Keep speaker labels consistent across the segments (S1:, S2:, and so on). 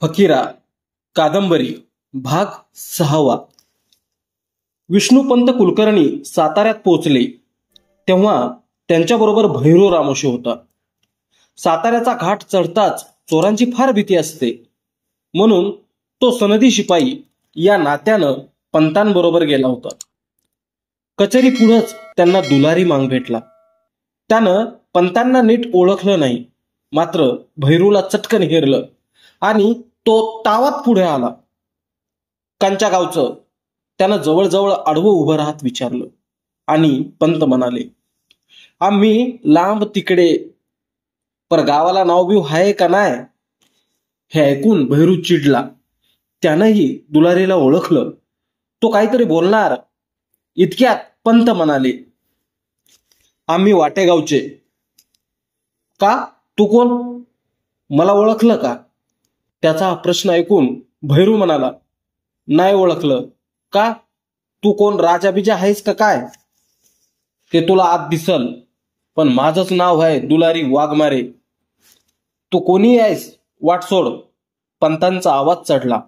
S1: फकीरा कादंबरी भाग 6. विष्णुपंत कुलकर्णी साताऱ्यात पोहोचले तेव्हा त्यांच्याबरोबर भैरू रामोशी होता. साताऱ्याचा घाट चढताच चोरांची फार भीती असते, म्हणून तो सनदी शिपाई या नात्यानं पंतांबरोबर गेला होता. कचेरी पुढंच त्यांना दुलारी मांग भेटला. त्यानं पंतांना नीट ओळखलं नाही, मात्र भैरूला चटकन हेरलं आणि तो तावात पुढे आला. कांच्या गावचं त्यानं जवळजवळ आडवं उभं राहत विचारलं आणि पंत म्हणाले, आम्ही लांब तिकडे, पर गावाला नाव बिव हाय का नाय? हे ऐकून भैरू चिडला. त्यानंही दुलारीला ओळखलं. तो काहीतरी बोलणार इतक्यात पंत म्हणाले, आम्ही वाटेगावचे. का? तू कोण? मला ओळखलं का? त्याचा प्रश्न ऐकून भैरू म्हणाला, नाही ओळखलं. का? तू कोण, राजा बिजा आहेस का काय? ते तुला आत दिसल, पण माझंच नाव आहे दुलारी वाघमारे. तू कोणी आहेस? वाट सोड. पंतांचा आवाज चढला.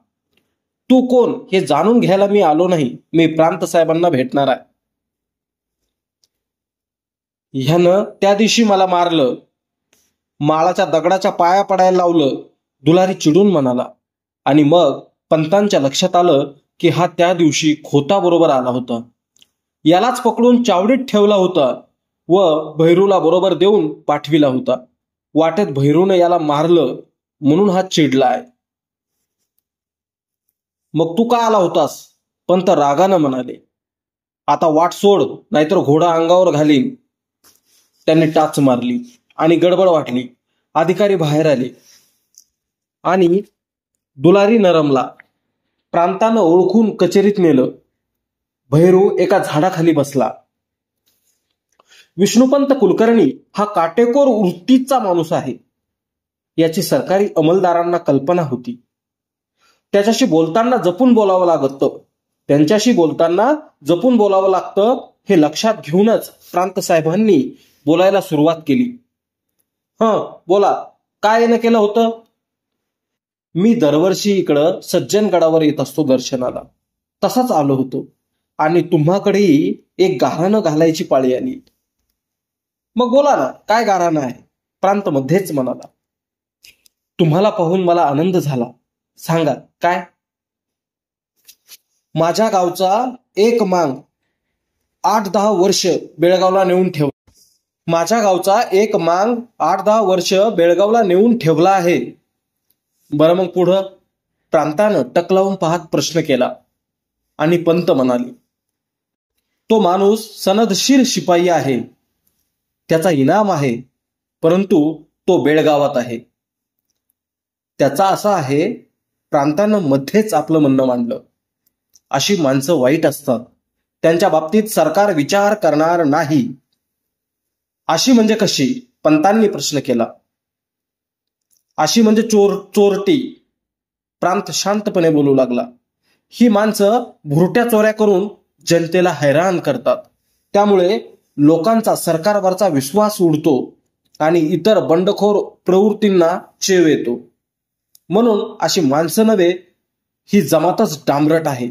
S1: तू कोण हे जाणून घ्यायला मी आलो नाही. मी प्रांत साहेबांना भेटणार आहे. ह्यानं त्या दिवशी मला मारलं, माळाच्या दगडाच्या पाया पडायला लावलं. दुलारी चिडून म्हणाला. आणि मग पंतांच्या लक्षात आलं की हा त्या दिवशी खोता बरोबर आला होता. यालाच पकडून चावडीत ठेवला होता व भैरूला बरोबर देऊन पाठविला होता. वाटेत भैरूने याला मारलं म्हणून हा चिडलाय. मग तू का आला होतास? पंत रागानं म्हणाले. आता वाट सोड, नाहीतर घोडा अंगावर घालीन. त्यांनी टाच मारली आणि गडबड वाटली. अधिकारी बाहेर आले आणि दुलारी नरमला. प्रांतानं ओळखून कचेरीत नेलं. भैरू एका झाडाखाली बसला. विष्णुपंत कुलकर्णी हा काटेकोर वृत्तीचा माणूस आहे, याची सरकारी अंमलदारांना कल्पना होती. त्याच्याशी बोलताना जपून बोलावं लागतं. त्यांच्याशी बोलताना जपून बोलावं लागतं हे लक्षात घेऊनच प्रांत साहेबांनी बोलायला सुरुवात केली. बोला, काय येणं केलं होतं? मी दरवर्षी इकडं सज्जनगडावर येत असतो दर्शनाला, तसाच आलो होतो आणि तुम्हाकडेही एक गाऱ्हाणं घालायची पाळी आली. मग बोला ना, काय गाऱ्हाणं आहे? प्रांत मध्येच म्हणाला. तुम्हाला पाहून मला आनंद झाला. सांगा काय? माझ्या गावचा एक मांग 8-10 वर्ष बेळगावला नेऊन ठेवला. माझ्या गावचा एक मांग 8-10 वर्ष बेळगावला नेऊन ठेवला आहे. बरं, मग पुढं? प्रांतानं टक लावून पाहत प्रश्न केला आणि पंत म्हणाले, तो माणूस सनदशीर शिपाई आहे. त्याचा इनाम आहे, परंतु तो बेळगावात आहे. त्याचा असा आहे. प्रांतानं मध्येच आपलं म्हणणं मांडलं. अशी माणसं वाईट असतात. त्यांच्या बाबतीत सरकार विचार करणार नाही. अशी म्हणजे कशी? पंतांनी प्रश्न केला. अशी म्हणजे चोरटी. प्रांत शांतपणे बोलू लागला. ही माणसं भुरट्या चोऱ्या करून जनतेला हैराण करतात. त्यामुळे लोकांचा सरकारवरचा विश्वास उडतो आणि इतर बंडखोर प्रवृत्तींना चेव येतो. म्हणून अशी माणसं नव्हे, ही जमातच डांबरट आहे.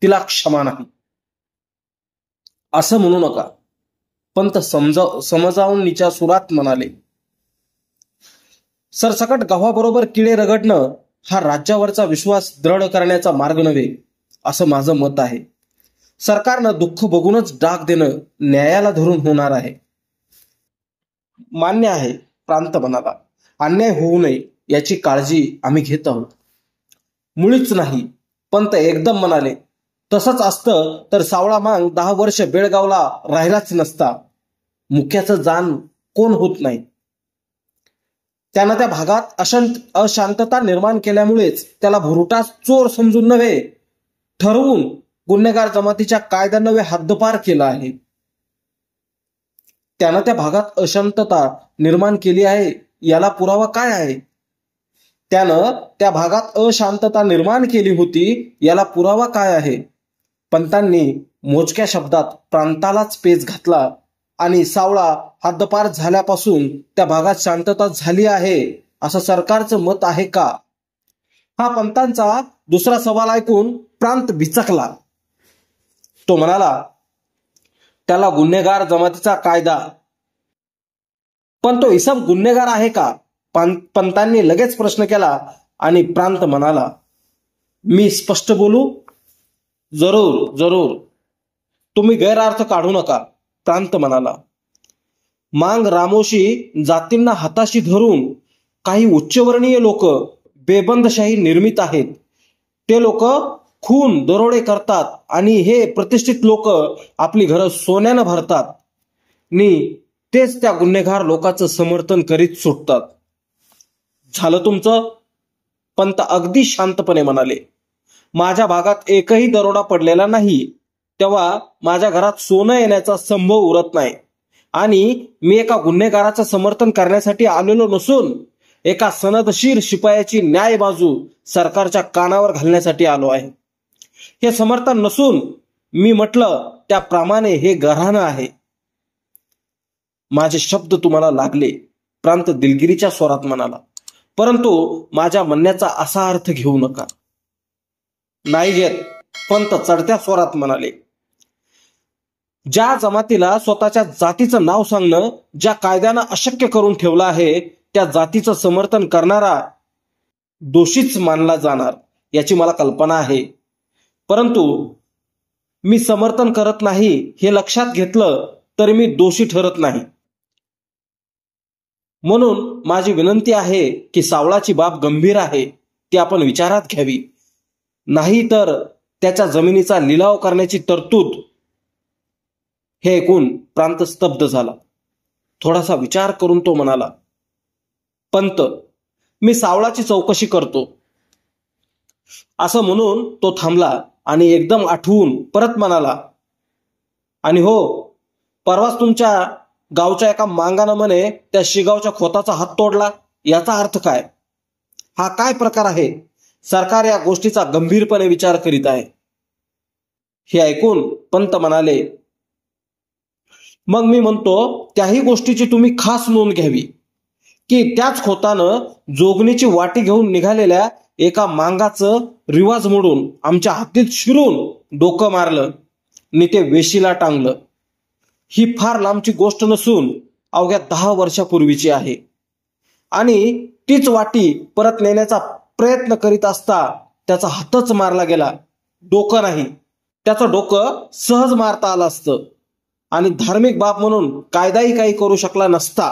S1: तिला क्षमा नाही. असं म्हणू नका, पंत समजावणीच्या सुरात म्हणाले. सरसकट गव्हाबरोबर किडे रगडणं हा राज्यावरचा विश्वास दृढ करण्याचा मार्ग नव्हे, असं माझं मत आहे. सरकारनं दुःख बघूनच डाग देणं न्यायाला धरून होणार आहे. मान्य आहे, प्रांत म्हणाला. अन्याय होऊ नये याची काळजी आम्ही घेत आहोत. मुळीच नाही, पंत एकदम म्हणाले. तसंच असतं तर सावळा मांग 10 वर्ष बेळगावला राहिलाच नसता. मुक्याचं जाण कोण होत नाही. त्यानं त्या भागात अशांतता निर्माण केल्यामुळेच त्याला भुरटा चोर समजून नव्हे, ठरवून गुन्हेगार जमातीच्या कायद्यानं हद्दपार केला आहे. त्यानं त्या भागात अशांतता निर्माण केली आहे, याला पुरावा काय आहे? त्यानं त्या भागात अशांतता निर्माण केली होती, याला पुरावा काय आहे? पंतांनी मोजक्या शब्दात प्रांतालाच पेच घातला आणि सावळा हद्दपार झाल्यापासून त्या भागात शांतता झाली आहे असं सरकारचं मत आहे का? हा पंतांचा दुसरा सवाल ऐकून प्रांत बिचकला. तो म्हणाला, त्याला गुन्हेगार जमातीचा कायदा. पण तो इसम गुन्हेगार आहे का? पंतांनी लगेच प्रश्न केला आणि प्रांत म्हणाला, मी स्पष्ट बोलू? जरूर जरूर, तुम्ही गैरअर्थ काढू नका. प्रांत म्हणाला, मांग रामोशी जातींना हाताशी धरून काही उच्चवर्णीय लोक बेबंदशाही निर्मित आहेत. ते लोक खून दरोडे करतात आणि हे प्रतिष्ठित लोक आपली घरं सोन्यानं भरतात नि तेच त्या गुन्हेगार लोकांचं समर्थन करीत सुटतात. झालं तुमचं? पंत अगदी शांतपणे म्हणाले, माझ्या भागात एकही दरोडा पडलेला नाही, तेव्हा माझ्या घरात सोनं येण्याचा संभव उरत नाही आणि मी एका गुन्हेगाराचं समर्थन करण्यासाठी आलेलो नसून एका सनदशीर शिपायाची न्याय बाजू सरकारच्या कानावर घालण्यासाठी आलो आहे. हे समर्थन नसून मी म्हटलं त्याप्रमाणे हे घराणं आहे. माझे शब्द तुम्हाला लागले, प्रांत दिलगिरीच्या स्वरात म्हणाला, परंतु माझ्या म्हणण्याचा असा अर्थ घेऊ नका. नाही घेत, पंत चढत्या स्वरात म्हणाले. ज्या जमातीला स्वतःच्या जातीचं नाव सांगणं ज्या कायद्यानं अशक्य करून ठेवलं आहे, त्या जातीचं समर्थन करणारा दोषीच मानला जाणार याची मला कल्पना आहे. परंतु मी समर्थन करत नाही हे लक्षात घेतलं तरी मी दोषी ठरत नाही. म्हणून माझी विनंती आहे की सावळाची बाब गंभीर आहे, ती आपण विचारात घ्यावी. नाही तर त्याच्या जमिनीचा लिलाव करण्याची तरतूद. हे ऐकून प्रांत स्तब्ध झाला. थोडासा विचार करून तो म्हणाला, पंत, मी सावळाची चौकशी करतो. असं म्हणून तो थांबला आणि एकदम आठवून परत म्हणाला, आणि हो, परवाच तुमच्या गावच्या एका मांगानं म्हणे त्या शिगावच्या खोताचा हात तोडला. याचा अर्थ काय? हा काय प्रकार आहे? सरकार या गोष्टीचा गंभीरपणे विचार करीत आहे. हे ऐकून पंत म्हणाले, मग मी म्हणतो त्याही गोष्टीची तुम्ही खास नोंद घ्यावी की त्याच खोतानं जोगणीची वाटी घेऊन निघालेल्या एका मांगाचं रिवाज मोडून आमच्या हत्तीत शिरून डोकं मारलं नि ते वेशीला टांगलं. ही फार लांबची गोष्ट नसून अवघ्या 10 वर्षापूर्वीची आहे आणि तीच वाटी परत नेण्याचा प्रयत्न करीत असता त्याचा हातच मारला गेला, डोकं नाही. त्याचं डोकं सहज मारता आलं असतं आणि धार्मिक बाब म्हणून कायदाही काही करू शकला नसता.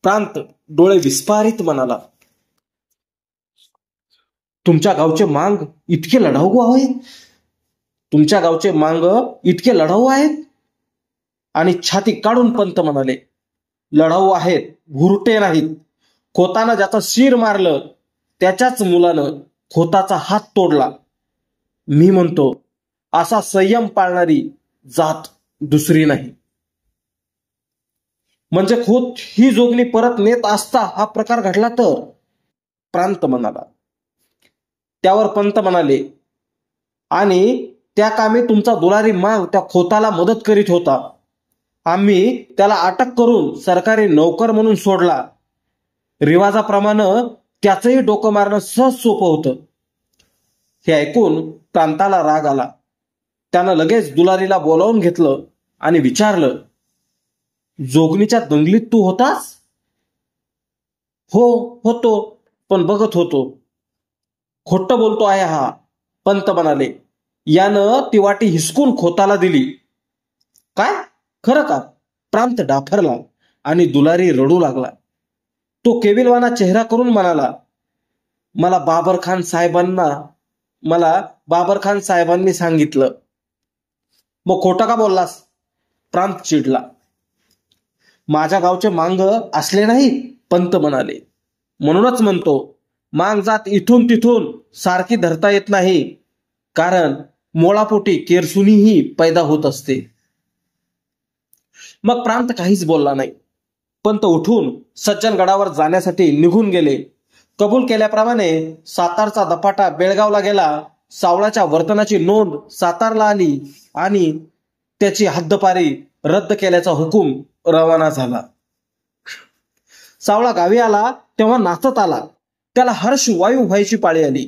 S1: प्रांत डोळे विस्फारित म्हणाला, तुमच्या गावचे मांग इतके लढाऊ आहेत? तुमच्या गावचे मांग इतके लढाऊ आहेत? आणि छाती काढून पंत म्हणाले, लढाऊ आहेत, भुरटे नाहीत. खोतानं ज्याचं शिर मारलं त्याच्याच मुलानं खोताचा हात तोडला. मी म्हणतो असा संयम पाळणारी जात दुसरी नाही. म्हणजे खोत ही जोगणी परत नेत असता हा प्रकार घडला तर? प्रांत म्हणाला. त्यावर पंत म्हणाले, आणि त्या कामी तुमचा दुलारी मांग त्या खोताला मदत करीत होता. आम्ही त्याला अटक करून सरकारी नोकर म्हणून सोडला. रिवाजाप्रमाणे त्याचंही डोकं मारणं सहज सोपं होतं. हे ऐकून प्रांताला राग आला. त्यानं लगेच दुलारीला बोलावून घेतलं आणि विचारलं, जोगणीच्या दंगलीत तू होतास? हो होतो, पण बघत होतो. खोटं बोलतो आहे हा, पंत म्हणाले. यानं ती वाटी हिसकून खोताला दिली. काय? खरं का? प्रांत डाफरला आणि दुलारी रडू लागला. तो केविलवाना चेहरा करून म्हणाला, मला बाबर खान साहेबांनी सांगितलं. मग खोटं का बोललास? प्रांत चिडला. माझ्या गावचे मांग असले नाही, पंत म्हणाले. म्हणूनच म्हणतो मांग जात इथून तिथून सारखी धरता येत नाही, कारण मोळापोटी केरसुनीही पैदा होत असते. मग प्रांत काहीच बोलला नाही. पंत उठून सज्जनगडावर जाण्यासाठी निघून गेले. कबूल केल्याप्रमाणे सातारचा दपाटा बेळगावला गेला. सावळाच्या वर्तनाची नोंद सातारला आली आणि त्याची हद्दपारी रद्द केल्याचा हुकूम रवाना झाला. सावळा गावी आला तेव्हा नाचत आला. त्याला हर्ष वायू व्हायची पाळी आली.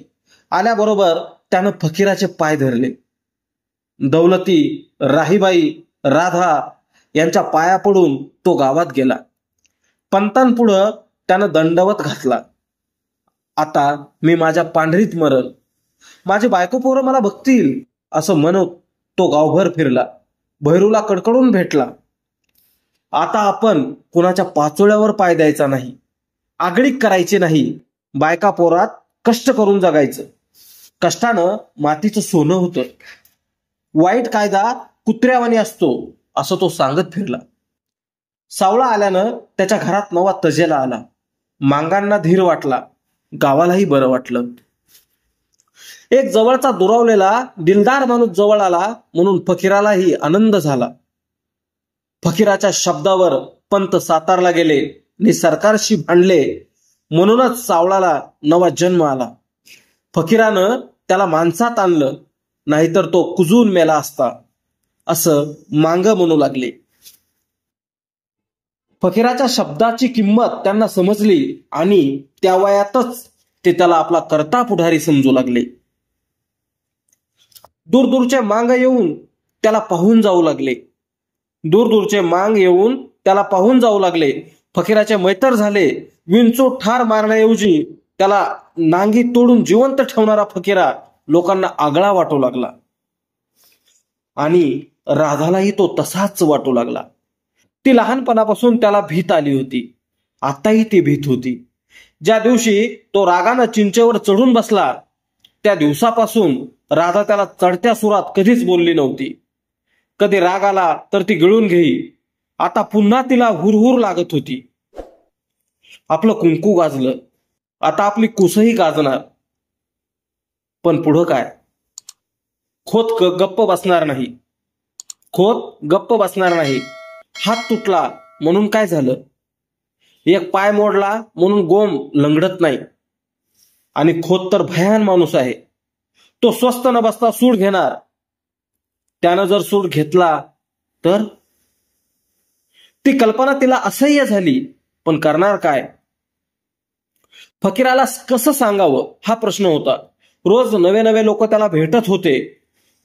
S1: आल्याबरोबर त्यानं फकीराचे पाय धरले. दौलती, राहीबाई, राधा यांच्या पाया पडून तो गावात गेला. पंतांपुढं त्यानं दंडवत घातला. आता मी माझ्या पांढरीत मरल, माझी बायको पोरं मला बघतील असं म्हणत तो गावभर फिरला. भैरूला कडकडून भेटला. आता आपण कुणाच्या पाचोळ्यावर पाय द्यायचा नाही, आगळीक करायची नाही, बायका पोरात कष्ट करून जगायचं. कष्टानं मातीचं सोनं होतं. वाईट कायदा कुत्र्यावानी असतो असं तो सांगत फिरला. सावळा आल्यानं त्याच्या घरात नवा तजेला आला. मांगांना धीर वाटला, गावालाही बरं वाटलं. एक जवळचा दुरावलेला दिलदार माणूस जवळ आला म्हणून फकीरालाही आनंद झाला. फकीराच्या शब्दावर पंत सातारला गेले आणि सरकारशी भांडले, म्हणूनच सावळाला नवा जन्म आला. फकीरानं त्याला माणसात आणलं, नाहीतर तो कुजून मेला असता असं मांग म्हणू लागले. फकीराच्या शब्दाची किंमत त्यांना समजली आणि त्या वयातच ते त्याला आपला कर्ता पुढारी समजू लागले. दूरदूरचे मांग येऊन त्याला पाहून जाऊ लागले. दूरदूरचे मांग येऊन त्याला पाहून जाऊ लागले. फकीराचे मैतर झाले. विंचू ठार मारण्याऐवजी त्याला नांगी तोडून जिवंत ठेवणारा फकीरा लोकांना आगळा वाटू लागला. आणि राधालाही तो तसाच वाटू लागला. ती लहानपणापासून त्याला भीत आली होती. आताही ती भीत होती. ज्या दिवशी तो रागानं चिंचेवर चढून बसला त्या दिवसापासून राधा त्याला चढत्या सुरात कधीच बोलली नव्हती. कधी राग आला तर ती गिळून घेई. आता पुन्हा तिला हुरहुर लागत होती. आपलं कुंकू गाजलं, आता आपली कुसही गाजणार. पण पुढं काय? खोत गप्प बसणार नाही. खोत गप्प बसणार नाही. हात तुटला म्हणून काय झालं? एक पाय मोडला म्हणून गोम लंगडत नाही. आणि खोत तर भयान माणूस आहे. तो स्वस्थ न बसता सूड घेणार. त्यानं जर सूड घेतला तर? ती कल्पना तिला असह्य झाली. पण करणार काय? फकीराला कसं सांगावं हा प्रश्न होता. रोज नवे नवे लोक त्याला भेटत होते.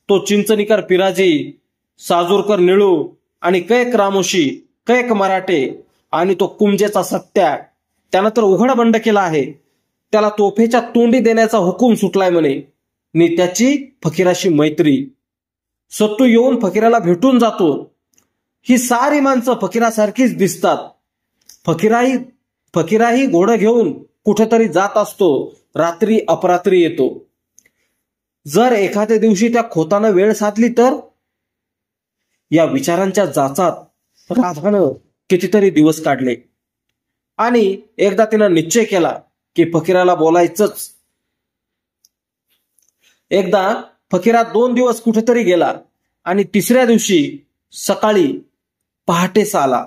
S1: तो चिंचणीकर पिराजी, साजूरकर निळू आणि कैक रामोशी, कैक मराठे आणि तो कुंजेचा सत्या, त्यानं तर उघड बंड केला आहे. त्याला तोफेच्या तोंडी देण्याचा हुकूम सुटलाय म्हणे. नि त्याची फकीराशी मैत्री. सत्तू येऊन फकीराला भेटून जातो. ही सारी माणसं फकीरासारखीच दिसतात. फकीराही घोडं घेऊन कुठेतरी जात असतो. रात्री अपरात्री येतो. जर एखाद्या दिवशी त्या खोतानं वेळ साधली तर? या विचारांच्या जाचात राधानं कितीतरी दिवस काढले. आणि एकदा तिनं निश्चय केला की फकीराला बोलायचंच. एकदा फकीरा 2 दिवस कुठेतरी गेला आणि तिसऱ्या दिवशी सकाळी पहाटेस आला.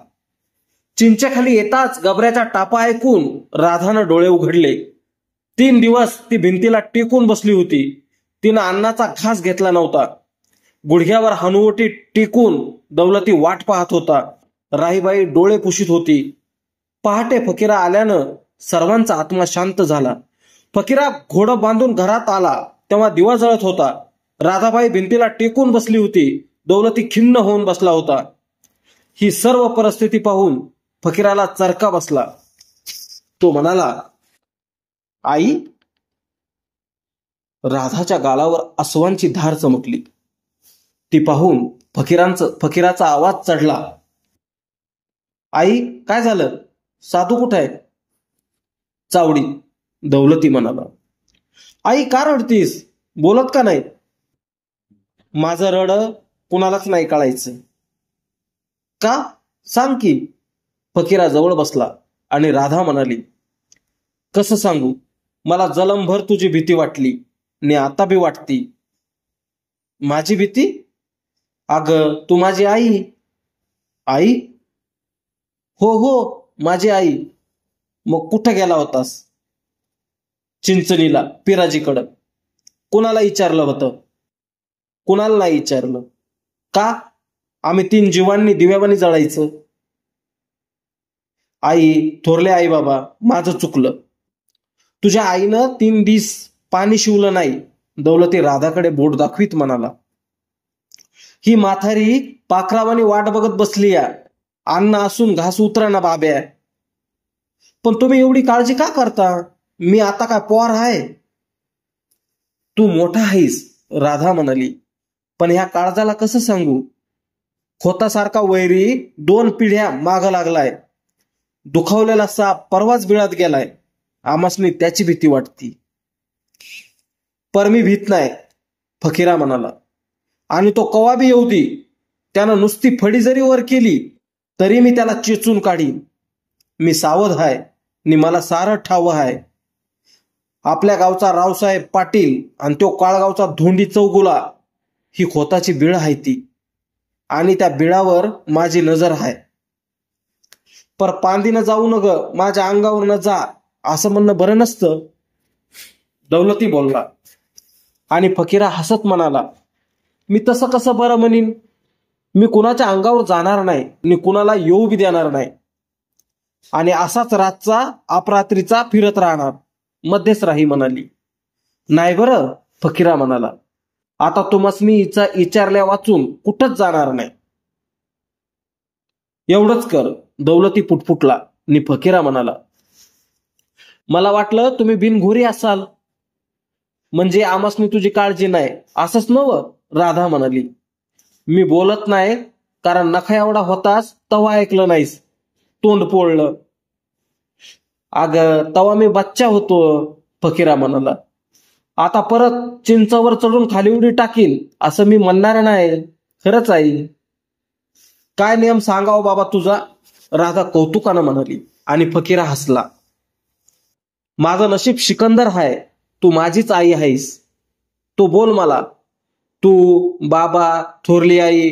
S1: चिंचेखाली येताच गबऱ्याचा टापा ऐकून राधानं डोळे उघडले. 3 दिवस ती भिंतीला टेकून बसली होती. तिनं अन्नाचा घास घेतला नव्हता. गुडघ्यावर हनुवटी टेकून दौलती वाट पाहत होता. राहीबाई डोळे पुशीत होती. पहाटे फकीरा आल्यानं सर्वांचा आत्मा शांत झाला. फकीरा घोडं बांधून घरात आला तेव्हा दिवा जळत होता. राधाबाई भिंतीला टेकून बसली होती. दौलती खिन्न होऊन बसला होता. ही सर्व परिस्थिती पाहून फकीराला चरका बसला. तो म्हणाला, आई? राधाच्या गालावर अस्वांची धार चमकली. ती पाहून फकीराचा आवाज चढला. आई, काय झालं? साधू कुठे आहे? चावडी, दौलती म्हणाला. आई, का रडतीस? बोलत का नाही? माझं रड कुणालाच नाही कळायचं. का? सांग की. फकीरा जवळ बसला आणि राधा म्हणाली, कसं सांगू? मला जलमभर तुझी भीती वाटली आणि आता बी वाटती. माझी भीती? अगं, तू माझी आई. आई? हो हो, माझी आई. मग कुठं गेला होतास? चिंचणीला, पिराजीकडं. कुणाला विचारलं होतं? कुणाला नाही विचारलं. का? आम्ही 3 जीवांनी दिव्यावानी जळायचं. आई, थोरले आई बाबा, माझं चुकलं. तुझ्या आईनं 3 दिस पाणी शिवलं नाही, दौलती राधाकडे बोट दाखवीत म्हणाला. ही म्हातारी पाखरावानी वाट बघत बसली या, अन्न असून घास उतरा ना बाब्या. पण तुम्ही एवढी काळजी का करता? मी आता काय पोर आहे? तू मोठा आहेस, राधा म्हणाली. पण ह्या काळजाला कसं सांगू? खोतासारखा वैरी 2 पिढ्या माग लागलाय. दुखावलेला साप परवाच बिळात गेलाय. आमासनी त्याची भीती वाटती. पर मी भीत नाही, फकीरा म्हणाला. आणि तो कवा बी येऊ दे, त्यानं नुसती फडी जरी वर केली तरी मी त्याला चेचून काढीन. मी सावध आहे आणि मला सारं ठाव आहे. आपल्या गावचा रावसाहेब पाटील आणि तो काळगावचा धोंडी चौगुला ही खोताची बिळ आहे ती, आणि त्या बिळावर माझी नजर आहे. पर पांदीनं जाऊ न ग, माझ्या अंगावर न जा, असं म्हणणं बरं नसतं, दौलती बोलला. आणि फकीरा हसत म्हणाला, मी तसं कसं बरं म्हणीन? मी कुणाच्या अंगावर जाणार नाही आणि कुणाला येऊ बी देणार नाही. आणि असाच रातचा अपरात्रीचा फिरत राहणार, मध्येच राही म्हणाली. नाही बरं, फकीरा म्हणाला. आता तुम्हासनी हिचा विचारल्या वाचून कुठंच जाणार नाही. एवढंच कर, दौलती पुटपुटला. आणि फकीरा म्हणाला, मला वाटलं तुम्ही बिनघोरी असाल, म्हणजे आमासनी तुझी काळजी नाही असंच नवं, राधा म्हणाली. मी बोलत नाही कारण नखा एवढा होतास तवा ऐकलं नाहीस, तोंड पोळलं. अग तवा मी बच्चा होतो, फकीरा म्हणाला. आता परत चिंचावर चढून खाली उडी टाकील असं मी म्हणणार नाही, खरंच आहे. काय नियम सांगाव बाबा तुझा, राधा कौतुकानं म्हणाली. आणि फकीरा हसला. माझं नशीब सिकंदर आहे, तू माझीच आई आहेस. तू बोल मला, तू, बाबा, थोरली आई,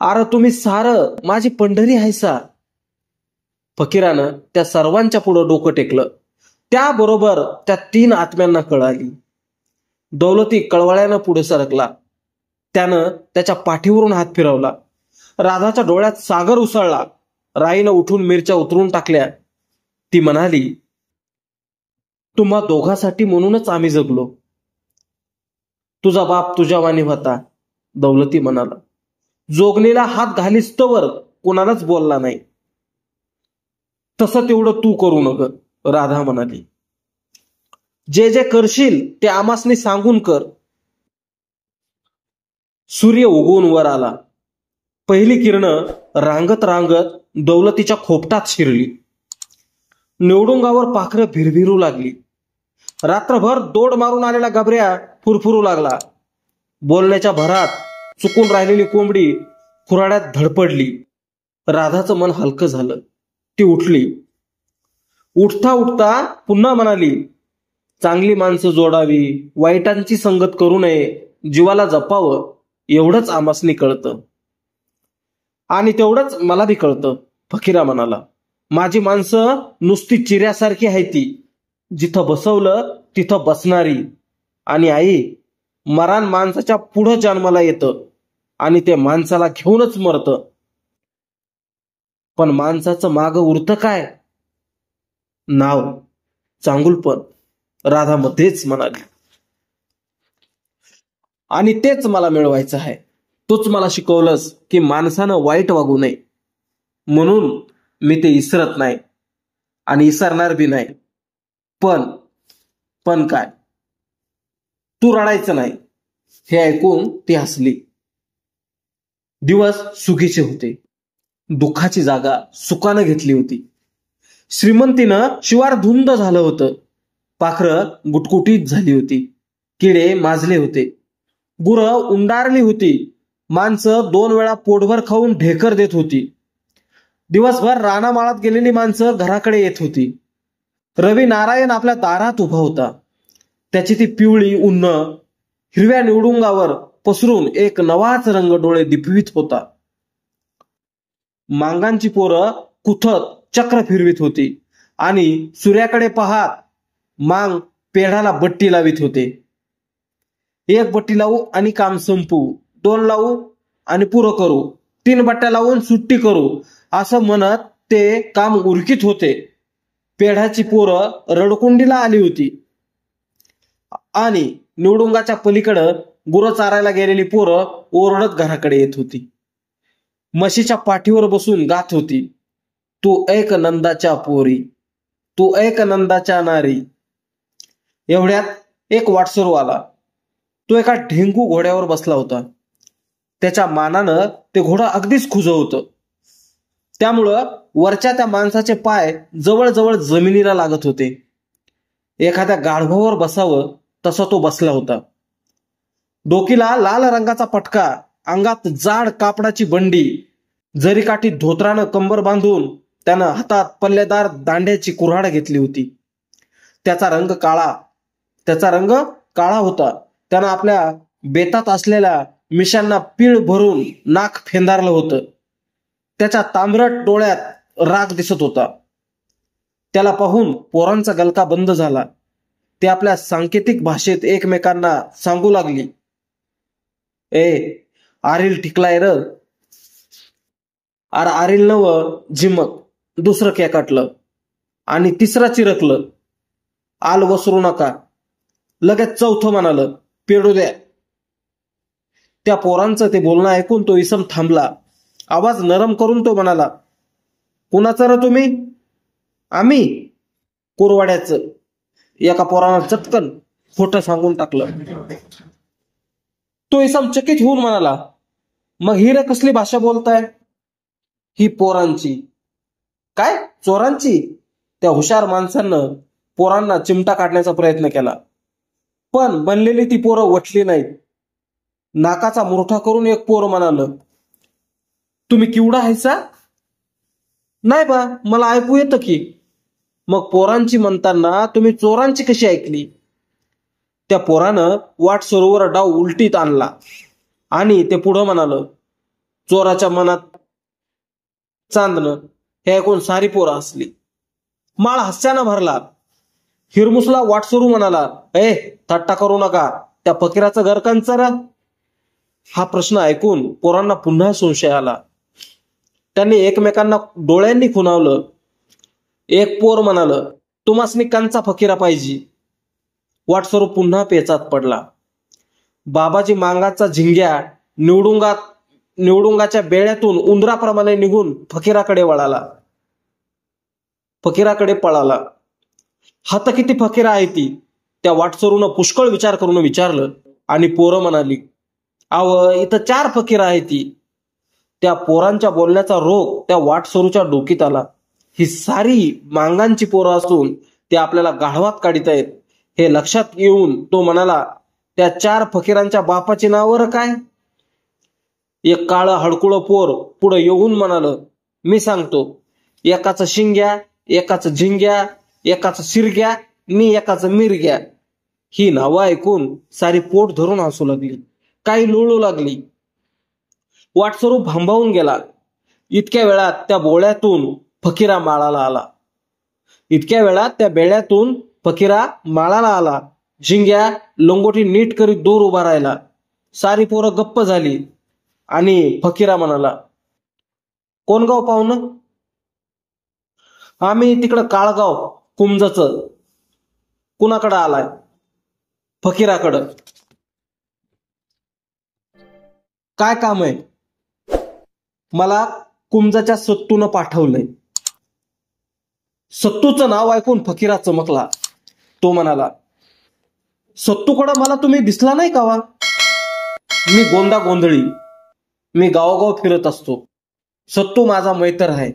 S1: अरे तुम्ही सारं माझी पंढरी आहेसा. फकीरानं त्या सर्वांच्या पुढं डोकं टेकलं. त्याबरोबर त्या 3 आत्म्यांना कळाली. दौलती कळवळ्यानं पुढे सरकला. त्यानं त्याच्या पाठीवरून हात फिरवला. राधाच्या डोळ्यात सागर उसळला. राईनं उठून मिरच्या उतरून टाकल्या. ती म्हणाली, तुम्हा दोघांसाठी म्हणूनच आम्ही जगलो. तुझा बाप तुझ्या वाणी होता, दौलती म्हणाला. जोगणीला हात घालिस्तवर कोणालाच बोलला नाही. तसं तेवढं तू करू नका, राधा म्हणाली. जे जे करशील ते आमासनी सांगून कर. सूर्य उगवून वर आला. पहिली किरणं रांगत रांगत दौलतीच्या खोपटात शिरली. निवडुंगावर पाखरं भिरभिरू लागली. रात्रभर दोड मारून आलेला गबऱ्या फुरफुरू लागला. बोलण्याच्या भरात चुकून राहिलेली कोंबडी खुराड्यात धडपडली. राधाचं मन हलकं झालं. ती उठली. उठता उठता पुन्हा म्हणाली, चांगली माणसं जोडावी, वाईटांची संगत करू नये, जीवाला जपावं, एवढंच आमासनी कळतं. आणि तेवढंच मला बी कळतं, फकीरा म्हणाला. माझी माणसं नुसती चिऱ्यासारखी आहे ती, जिथं बसवलं तिथं बसणारी. आणि आई, मरण माणसाच्या पुढं जन्माला येतं आणि ते माणसाला घेऊनच मरतं. पण माणसाचं माग उरतं काय? नाव, चांगुलपण, राधा मध्येच म्हणाली. आणि तेच मला मिळवायचं आहे. तूच मला शिकवलंस की माणसानं वाईट वागू नये, म्हणून मी ते विसरत नाही आणि विसरणार बी नाही. पण काय? तू रडायचं नाही. हे ऐकून ती हसली. दिवस सुखीचे होते. दुःखाची जागा सुखानं घेतली होती. श्रीमंतीनं शिवार धुंद झालं होतं. पाखरं गुटकुटीत झाली होती. किडे माजले होते. गुरं उंडारली होती. माणसं 2 वेळा पोटभर खाऊन ढेकर देत होती. दिवसभर रानामाळात गेलेली माणसं घराकडे येत होती. रवी नारायण आपल्या दारात उभा होता. त्याची ती पिवळी उन्न हिरव्या निवडुंगावर पसरून एक नवाच रंग डोळे दिपवित होता. मांगांची पोरं कुथत चक्र फिरवित होती आणि सूर्याकडे पाहत मांग पेढाला बट्टी लावित होते. 1 बट्टी लावू आणि काम संपू, 2 लावू आणि पुरं करू, 3 बट्ट्या लावून सुट्टी करू, असं म्हणत ते काम उरकीत होते. पेढ्याची पोरं रडकुंडीला आली होती आणि निवडुंगाच्या पलीकडं गुरं चारायला गेलेली पोरं ओरडत घराकडे येत होती. म्हशीच्या पाठीवर बसून गात होती, तू ऐक नंदाच्या पोरी, तू ऐक नंदाच्या नारी. एवढ्यात एक वाटसरू आला. तो एका ढेंगू घोड्यावर बसला होता. त्याच्या मानानं ते घोडं अगदीच खुजं होतं. त्यामुळं वरच्या त्या माणसाचे पाय जवळजवळ जमिनीला लागत होते. एखाद्या गाढवावर बसावं तसा तो बसला होता. डोकीला लाल रंगाचा पटका, अंगात जाड कापडाची बंडी, जरीकाठी धोत्रानं कंबर बांधून त्यानं हातात पल्लेदार दांड्याची कुऱ्हाड घेतली होती. त्याचा रंग काळा होता. त्यानं आपल्या बेतात असलेल्या मिशांना पीळ भरून नाक फेंदारलं होतं. त्याच्या तांबरट डोळ्यात राग दिसत होता. त्याला पाहून पोरांचा गलका बंद झाला. ते आपल्या सांकेतिक भाषेत एकमेकांना सांगू लागली, ए आरील टिकलाय र. आरील नव झिमक, दुसरं केकाटलं आणि तिसरं चिरकलं. आल वसरू नका. लगेच चौथं म्हणालं, पेडू द्या. त्या पोरांचं ते बोलणं ऐकून तो इसम थांबला. आवाज नरम करून तो म्हणाला, कुणाचं र तुम्ही? आम्ही कुरवाड्याचं. एका पोरानं चटकन खोटं सांगून टाकलं. तो इसम चकित होऊन म्हणाला, मग ही रे कसली भाषा बोलताय? ही पोरांची. काय चोरांची? त्या हुशार माणसानं पोरांना चिमटा काढण्याचा प्रयत्न केला, पण बनलेली ती पोरं वटली नाहीत. नाकाचा मुरठा करून एक पोर म्हणालं, तुम्ही किवडा हायसा? नाही बा, मला ऐकू येतं की. मग पोरांची म्हणताना तुम्ही चोरांची कशी ऐकली? त्या पोरानं वाट सरोवर डाव उलटीत आणला आणि ते पुढं म्हणालं, चोराच्या मनात चांदणं. हे ऐकून सारी पोरं हसली. माळ हास्यानं भरला. हिरमुसला वाटसरू म्हणाला, ए थट्टा करू नका. त्या फकीराचं घर कंचं र? हा प्रश्न ऐकून पोरांना पुन्हा संशय आला. त्यांनी एकमेकांना डोळ्यांनी खुणावलं. एक पोर म्हणालं, तुम्हासनी कंचा फकीरा पाहिजे. वाटसरू पुन्हा पेचात पडला. बाबाजी मांगाचा झिंग्या निवडुंगाच्या बेड्यातून उंदराप्रमाणे निघून फकीराकडे पळाला. हात किती फकीरा आहे ती? त्या वाटसरूनं पुष्कळ विचार करून विचारलं आणि पोरं म्हणाली, आव इथं 4 फकीरा आहे ती. त्या पोरांच्या बोलण्याचा रोग त्या वाटसरूच्या डोकीत आला. ही सारी मांगांची पोरं असून ते आपल्याला गाढवात काढीत आहेत हे लक्षात येऊन तो म्हणाला, त्या 4 फकीरांच्या बापाची नावं काय? एक काळं हडकुळं पोर पुढे येऊन म्हणालं, मी सांगतो. एकाचं शिंग्या, एकाचं झिंग्या, एकाचं शिरग्या आणि एकाचं मिरग्या. ही नावं ऐकून सारी पोट धरून हसू लागली, काही लोळू लागली. वाटसरू भांबावून गेला. इतक्या वेळात त्या बोळ्यातून फकीरा माळाला आला. झिंग्या लंगोटी नीट करीत दूर उभा राहिला. सारी पोरं गप्प झाली आणि फकीरा म्हणाला, कोण गाव पाहुणं? आम्ही तिकडं काळगाव कुमजचं. कुणाकडं आलाय? फकीराकडं. काय काम आहे? मला कुमजाच्या सत्तूनं पाठवलंय. सत्तूचं नाव ऐकून फकीरा चमकला. तो म्हणाला, सत्तूकडं मला तुम्ही दिसला नाही का वा? मी गोंदा गोंधळी. मी गावोगाव फिरत असतो. सत्तू माझा मैत्र आहे.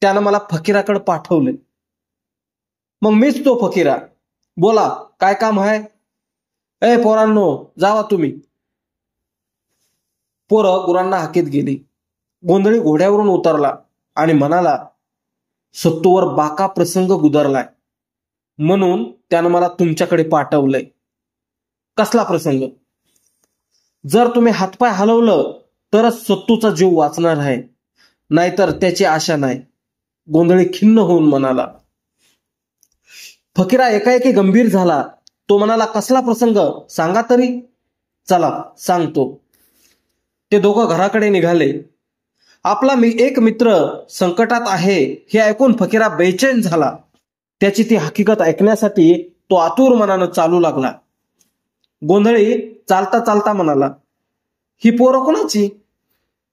S1: त्यानं मला फकीराकडे पाठवले. मग मीच तो फकीरा. बोला काय काम आहे? ए पोरांनो, जावा तुम्ही. पोरं गुरांना हाकीत गेली. गोंधळी घोड्यावरून उतरला आणि म्हणाला, सत्तूवर बाका प्रसंग गुदरलाय म्हणून त्यानं मला तुमच्याकडे पाठवलंय. कसला प्रसंग? जर तुम्ही हातपाय हलवलं तरच सत्तूचा जीव वाचणार आहे, नाहीतर त्याची आशा नाही. गोंधळी खिन्न होऊन म्हणाला. फकीरा एकाएकी गंभीर झाला. तो म्हणाला, कसला प्रसंग सांगा तरी. चला सांगतो. ते दोघं घराकडे निघाले. आपला एक मित्र संकटात आहे हे ऐकून फकीरा बेचैन झाला. त्याची ती हकीकत ऐकण्यासाठी तो आतुर मनानं चालू लागला. गोंधळी चालता चालता म्हणाला, ही पोरं कोणाची?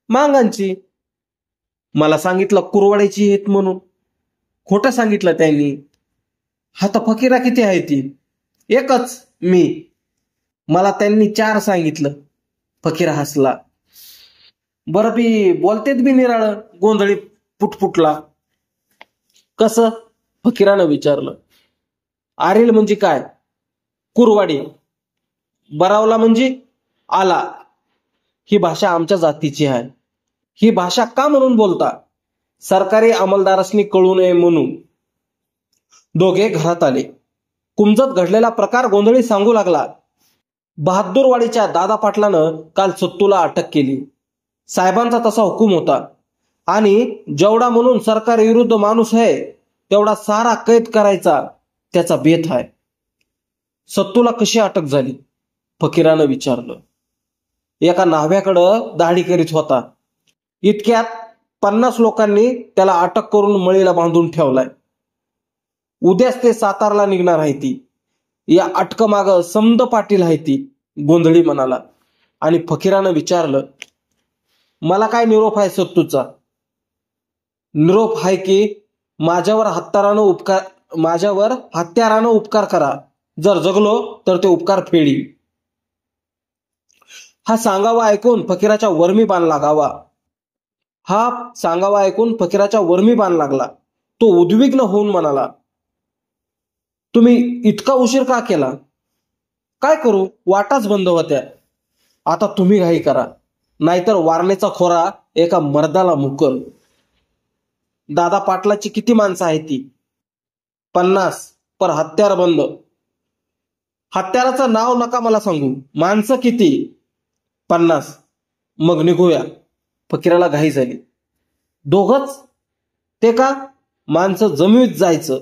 S1: मांगांची. मला सांगितलं कुरवाड्याची आहेत म्हणून. खोटं सांगितलं त्यांनी. हा तर फकीरा किती आहे ती? एकच मी. मला त्यांनी 4 सांगितलं. फकीरा हसला. बरं बी बोलतेत बी निराळ. गोंधळी पुटपुटला. कसं? फकीरानं विचारलं. आरेल म्हणजे काय? कुरवाडी. बरावला म्हणजे आला. ही भाषा आमच्या जातीची आहे. ही भाषा का म्हणून बोलता? सरकारी अंमलदारांनी कळू नये म्हणून. दोघे घरात आले. कुमजत घडलेला प्रकार गोंधळी सांगू लागला. बहादूरवाडीच्या दादा पाटलानं काल सत्तूला अटक केली. साहेबांचा तसा हुकूम होता आणि जेवढा म्हणून सरकार विरुद्ध माणूस आहे तेवढा सारा कैद करायचा त्याचा बेत आहे. सत्तूला कशी अटक झाली? फकीरानं विचारलं. एका न्हाव्याकडं दाढी करीत होता. इतक्यात 50 लोकांनी त्याला अटक करून मळीला बांधून ठेवलाय. उद्याच ते सातारला निघणार आहे ती. या अटकमाग समद पाटील आहे ती. गोंधळी म्हणाला. आणि फकीरानं विचारलं, मला काय निरोप आहे सत्तूचा? निरोप आहे की माझ्यावर हत्यारानं उपकार करा. जर जगलो तर ते उपकार फेडी. हा सांगावा ऐकून फकीराच्या वर्मी बाण लागला. तो उद्विग्न होऊन म्हणाला, तुम्ही इतका उशीर का केला? काय करू, वाटाच बंद होत्या. आता तुम्ही घाई करा, नाहीतर वारणेचा खोरा एका मर्दाला मुकल. दादा पाटलाची किती माणसं आहेत ती? 50. पर हत्यार बंद. हत्याराचं नाव नका मला सांगू. माणसं किती? 50. मग निघूया. फकीराला घाई झाली. दोघच? ते का? माणसं जमिनीत जायचं.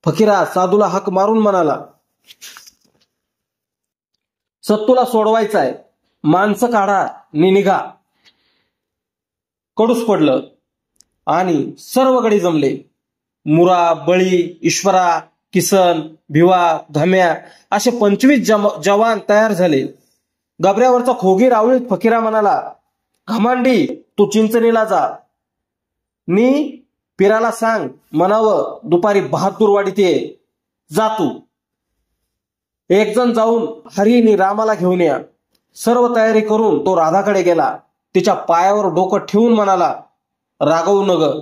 S1: फकीरा साधूला हाक मारून म्हणाला, सत्तूला सोडवायचाय. माणसं काढा नि निघा. कडूस पडलं आणि सर्व गडी जमले. मुरा, बळी, ईश्वरा, किसन, भिवा, धम्या असे 25 जवान तयार झाले. गबऱ्यावरचा खोगी रावळीत फकीरा म्हणाला, घमांडी तू चिंचणीला जा. नी पिराला सांग म्हणावं दुपारी बहादूरवाडीत ये. जा तू. एक जण जाऊन हरी नि रामाला घेऊन या. सर्व तयारी करून तो राधाकडे गेला. तिच्या पायावर डोकं ठेवून म्हणाला, रागवू नग.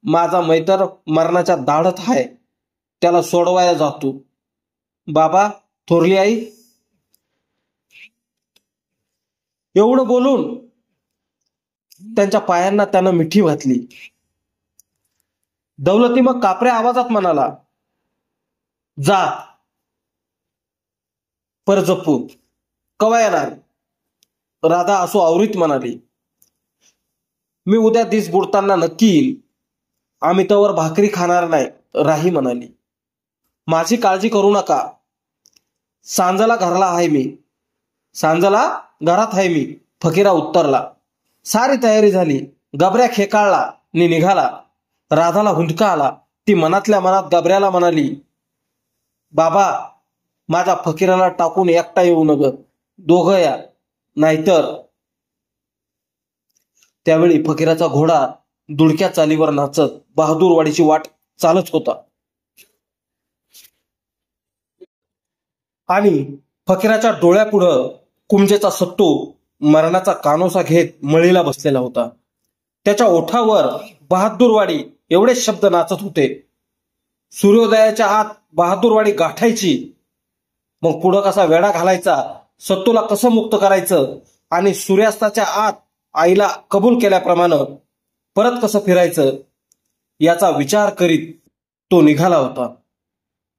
S1: माझा मैतर मरणाच्या दाढत आहे. त्याला सोडवाया जातो. बाबा, थोरली आई. एवढं बोलून त्यांच्या पायांना त्यानं मिठी घातली. दौलती मग कापऱ्या आवाजात म्हणाला, जा पर जपू. कवा येणार? राधा असो आवरीत म्हणाली, मी उद्या दिस बुडताना नक्की येईल. आम्ही तवर भाकरी खाणार नाही. राही म्हणाली, माझी काळजी करू नका. सांजला घरात आहे मी. फकीरा उत्तरला. सारी तयारी झाली. गबऱ्या खेकाळला नि निघाला. राधाला हुंदका आला. ती मनातल्या मनात गबऱ्याला म्हणाली, बाबा, माझ्या फकीराला टाकून एकटा येऊ नग. दोघं या, नाहीतर. त्यावेळी फकीराचा घोडा दुडक्या चालीवर नाचत बहादूरवाडीची वाट चालत होता. आणि फकीराच्या डोळ्यापुढं कुमजेचा सत्तू मरणाचा कानोसा घेत मळीला बसलेला होता. त्याच्या ओठावर बहादूरवाडी एवढे शब्द नाचत होते. सूर्योदयाच्या आत बहादूरवाडी गाठायची. मग पुढं कसा वेढा घालायचा, सत्तूला कसं मुक्त करायचं आणि सूर्यास्ताच्या आत आईला कबूल केल्याप्रमाणे परत कसं फिरायचं याचा विचार करीत तो निघाला होता.